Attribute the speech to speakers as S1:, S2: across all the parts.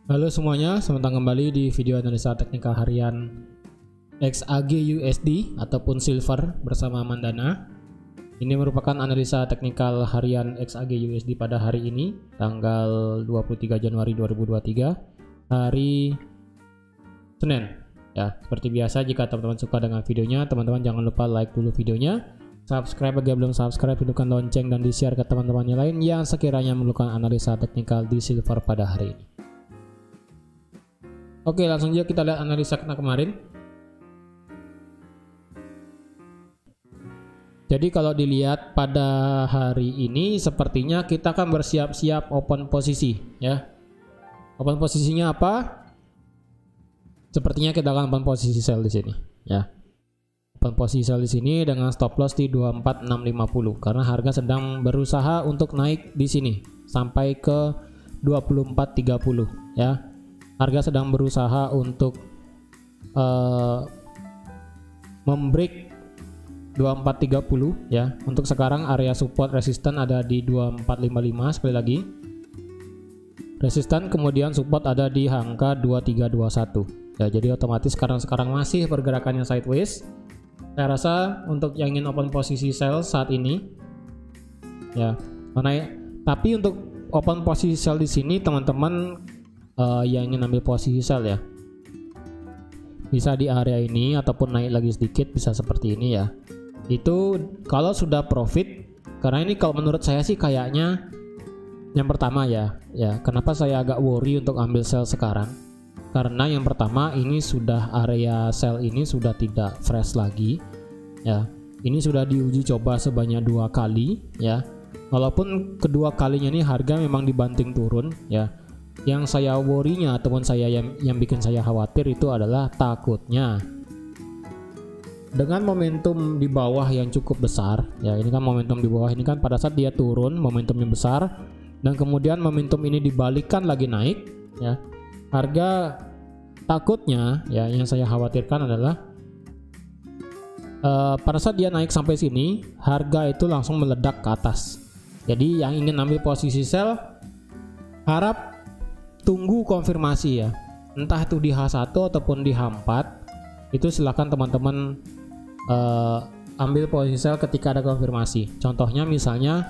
S1: Halo semuanya, selamat datang kembali di video analisa teknikal harian XAG USD ataupun Silver bersama Mandana. Ini merupakan analisa teknikal harian XAG USD pada hari ini, tanggal 23 Januari 2023, hari Senin. Ya, seperti biasa, jika teman-teman suka dengan videonya, teman-teman jangan lupa like dulu videonya, subscribe bagi yang belum subscribe, hidupkan lonceng dan di-share ke teman-temannya lain yang sekiranya memerlukan analisa teknikal di Silver pada hari ini. Oke, langsung aja kita lihat analisa kita kemarin. Jadi kalau dilihat pada hari ini sepertinya kita akan bersiap-siap open posisi ya. Open posisinya apa? Sepertinya kita akan open posisi sell di sini ya. Open posisi sell di sini dengan stop loss di 24650 karena harga sedang berusaha untuk naik di sini sampai ke 2430 ya. Harga sedang berusaha untuk membreak 2430 ya. Untuk sekarang area support resisten ada di 2455 sekali lagi. Resisten kemudian support ada di angka 2321. Ya, jadi otomatis sekarang masih pergerakannya sideways. Saya rasa untuk yang ingin open posisi sell saat ini ya. Tapi untuk open posisi sell di sini teman-teman yang ingin ambil posisi sell ya, bisa di area ini ataupun naik lagi sedikit bisa seperti ini ya. Itu kalau sudah profit, karena ini kalau menurut saya sih kayaknya yang pertama ya kenapa saya agak worry untuk ambil sell sekarang, karena yang pertama ini sudah area sell ini sudah tidak fresh lagi ya. Ini sudah diuji coba sebanyak 2 kali ya, walaupun kedua kalinya ini harga memang dibanting turun ya. Yang saya worry-nya ataupun yang bikin saya khawatir itu adalah takutnya dengan momentum di bawah yang cukup besar ya. Ini kan momentum di bawah ini kan pada saat dia turun momentumnya besar dan kemudian momentum ini dibalikkan lagi naik ya. Harga takutnya ya, yang saya khawatirkan adalah pada saat dia naik sampai sini harga itu langsung meledak ke atas. Jadi yang ingin ambil posisi sell harap tunggu konfirmasi ya, entah itu di H1 ataupun di H4. Itu silahkan teman-teman ambil posisi sell ketika ada konfirmasi. Contohnya misalnya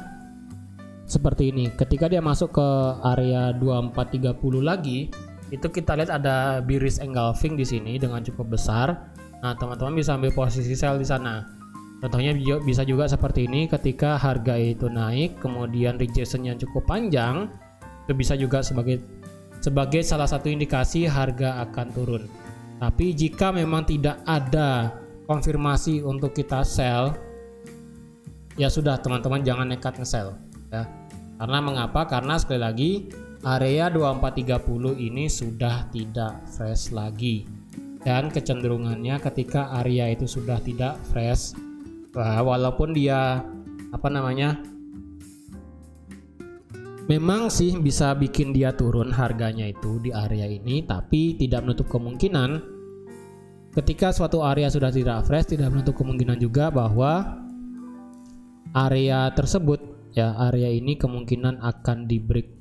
S1: seperti ini, ketika dia masuk ke area 2430 lagi, itu kita lihat ada bearish engulfing di sini dengan cukup besar. Nah, teman-teman bisa ambil posisi sell di sana. Contohnya bisa juga seperti ini, ketika harga itu naik kemudian rejection yang cukup panjang, itu bisa juga sebagai salah satu indikasi harga akan turun. Tapi jika memang tidak ada konfirmasi untuk kita sell, ya sudah teman-teman jangan nekat nge-sell ya. Karena mengapa? Karena sekali lagi area 2430 ini sudah tidak fresh lagi. Dan kecenderungannya ketika area itu sudah tidak fresh, walaupun dia memang sih bisa bikin dia turun harganya itu di area ini, tapi tidak menutup kemungkinan ketika suatu area sudah tidak fresh, tidak menutup kemungkinan juga bahwa area tersebut ya, area ini kemungkinan akan di break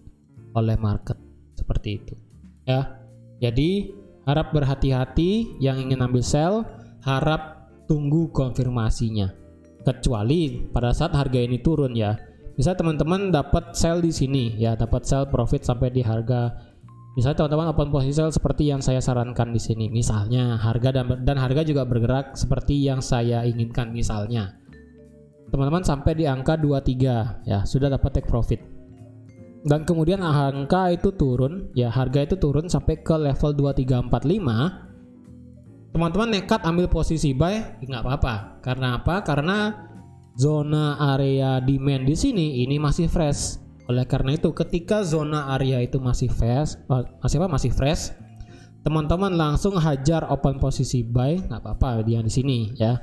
S1: oleh market seperti itu ya. Jadi harap berhati-hati yang ingin ambil sell, harap tunggu konfirmasinya. Kecuali pada saat harga ini turun ya, bisa teman-teman dapat sell di sini ya, dapat sell profit sampai di harga, misalnya teman-teman open posisi sell seperti yang saya sarankan di sini, misalnya harga dan harga juga bergerak seperti yang saya inginkan, misalnya teman-teman sampai di angka 23 ya, sudah dapat take profit dan kemudian angka itu turun ya, harga itu turun sampai ke level 2345, teman-teman nekat ambil posisi buy nggak apa-apa. Karena apa? Karena zona area demand di sini ini masih fresh. Oleh karena itu ketika zona area itu masih fresh, teman-teman langsung hajar open posisi buy, nggak apa-apa dia di sini ya.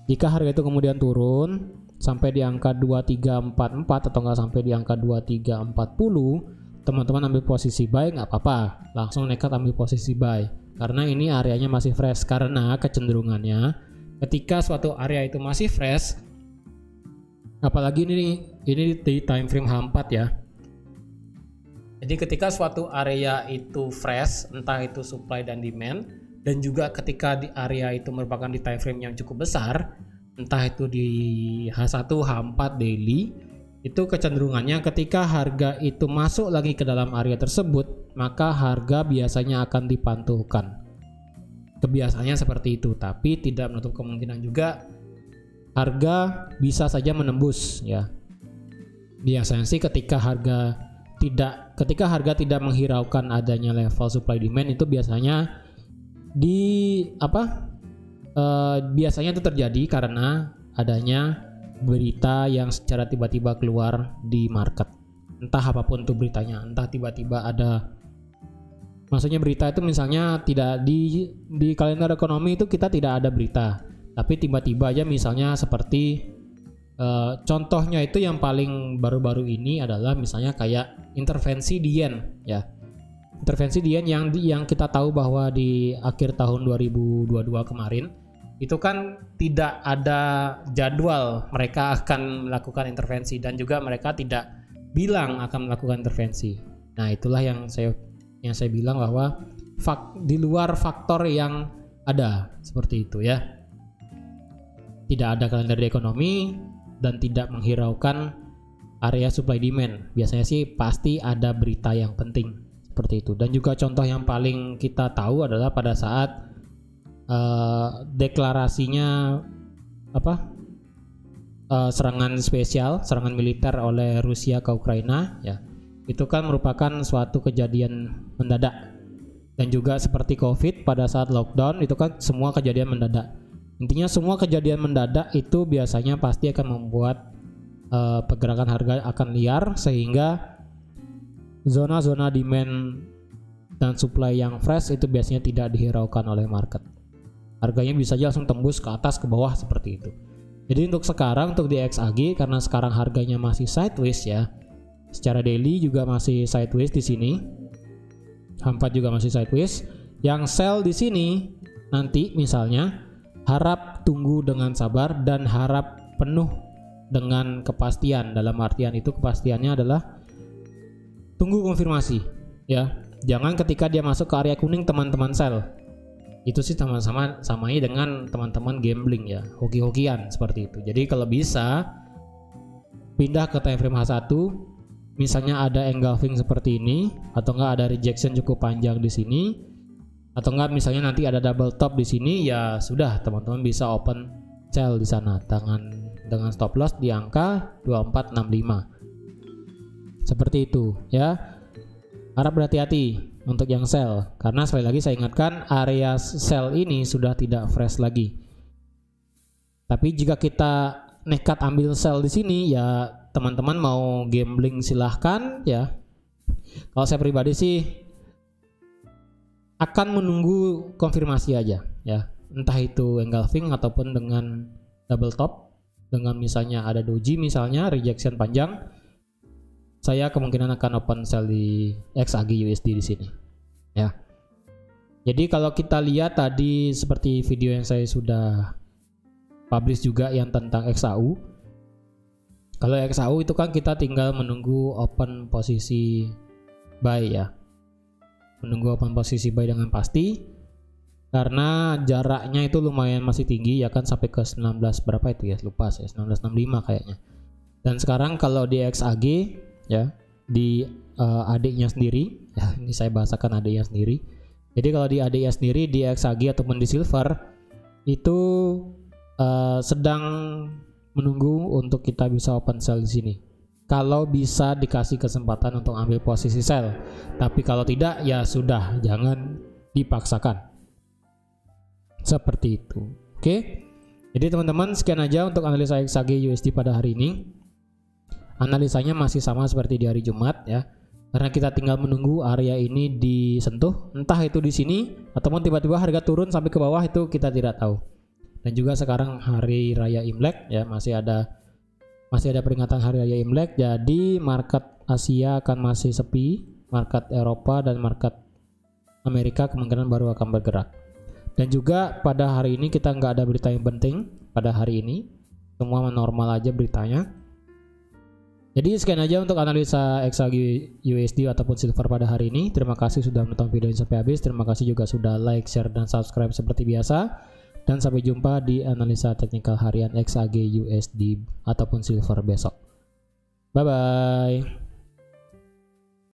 S1: Jika harga itu kemudian turun sampai di angka 2344 atau nggak sampai di angka 2340, teman-teman ambil posisi buy nggak apa-apa, langsung nekat ambil posisi buy karena ini areanya masih fresh. Karena kecenderungannya ketika suatu area itu masih fresh, apalagi ini di time frame H4 ya, Jadi ketika suatu area itu fresh, entah itu supply dan demand, dan juga ketika di area itu merupakan di time frame yang cukup besar, entah itu di H1, H4 daily, itu kecenderungannya ketika harga itu masuk lagi ke dalam area tersebut, maka harga biasanya akan dipantulkan. Kebiasaannya seperti itu, tapi tidak menutup kemungkinan juga harga bisa saja menembus ya. Biasanya sih ketika harga tidak menghiraukan adanya level supply demand, itu biasanya biasanya itu terjadi karena adanya berita yang secara tiba-tiba keluar di market. Entah apapun itu beritanya, entah tiba-tiba ada, maksudnya berita itu misalnya tidak di kalender ekonomi itu kita tidak ada berita, tapi tiba-tiba aja misalnya seperti contohnya itu yang paling baru-baru ini adalah misalnya kayak intervensi di yen ya. Intervensi di yen yang kita tahu bahwa di akhir tahun 2022 kemarin itu kan tidak ada jadwal mereka akan melakukan intervensi, dan juga mereka tidak bilang akan melakukan intervensi. Nah, itulah yang saya bilang bahwa di luar faktor yang ada seperti itu ya. Tidak ada kalender di ekonomi dan tidak menghiraukan area supply demand. Biasanya sih pasti ada berita yang penting seperti itu. Dan juga contoh yang paling kita tahu adalah pada saat deklarasinya serangan militer oleh Rusia ke Ukraina ya. Itu kan merupakan suatu kejadian mendadak. Dan juga seperti COVID pada saat lockdown, itu kan semua kejadian mendadak. Intinya semua kejadian mendadak itu biasanya pasti akan membuat pergerakan harga akan liar, sehingga zona-zona demand dan supply yang fresh itu biasanya tidak dihiraukan oleh market. Harganya bisa aja langsung tembus ke atas ke bawah seperti itu. Jadi untuk sekarang, untuk di XAG, karena sekarang harganya masih sideways ya, secara daily juga masih sideways di sini. H4 juga masih sideways. Yang sell di sini nanti misalnya harap tunggu dengan sabar dan harap penuh dengan kepastian. Dalam artian itu kepastiannya adalah tunggu konfirmasi ya. Jangan ketika dia masuk ke area kuning teman-teman sell. Itu sih samanya dengan teman-teman gambling ya, hoki-hokian seperti itu. Jadi kalau bisa pindah ke time frame H1, misalnya ada engulfing seperti ini, atau enggak ada rejection cukup panjang di sini, atau enggak misalnya nanti ada double top di sini, ya sudah teman-teman bisa open sell di sana dengan stop loss di angka 2465. Seperti itu ya. Harap berhati-hati untuk yang sell, karena sekali lagi saya ingatkan area sell ini sudah tidak fresh lagi. Tapi jika kita nekat ambil sell di sini ya, teman-teman mau gambling silahkan ya. Kalau saya pribadi sih akan menunggu konfirmasi aja ya, entah itu engulfing ataupun dengan double top, dengan misalnya ada doji misalnya rejection panjang, saya kemungkinan akan open sell di XAG USD di sini ya. Jadi kalau kita lihat tadi seperti video yang saya sudah publish juga yang tentang XAU. Kalau XAU itu kan kita tinggal menunggu open posisi buy ya. Menunggu open posisi buy dengan pasti, karena jaraknya itu lumayan masih tinggi ya kan, sampai ke 19 berapa itu ya, lupa saya, 1965 kayaknya. Dan sekarang kalau di XAG ya, di adiknya sendiri ya, ini saya bahasakan adiknya sendiri. Jadi kalau di adiknya sendiri di XAG ataupun di silver itu sedang menunggu untuk kita bisa open sell di sini. Kalau bisa dikasih kesempatan untuk ambil posisi sell, tapi kalau tidak ya sudah, jangan dipaksakan. Seperti itu. Oke. Jadi teman-teman, sekian aja untuk analisa XAG USD pada hari ini. Analisanya masih sama seperti di hari Jumat ya. Karena kita tinggal menunggu area ini disentuh, entah itu di sini ataupun tiba-tiba harga turun sampai ke bawah, itu kita tidak tahu. Dan juga sekarang hari raya Imlek ya, masih ada peringatan hari raya Imlek. Jadi market Asia akan masih sepi, market Eropa dan market Amerika kemungkinan baru akan bergerak. Dan juga pada hari ini kita nggak ada berita yang penting pada hari ini, semua normal aja beritanya. Jadi sekian aja untuk analisa XAG USD ataupun silver pada hari ini. Terima kasih sudah menonton video ini sampai habis. Terima kasih juga sudah like, share, dan subscribe seperti biasa. Dan sampai jumpa di analisa teknikal harian XAG USD ataupun silver besok. Bye bye.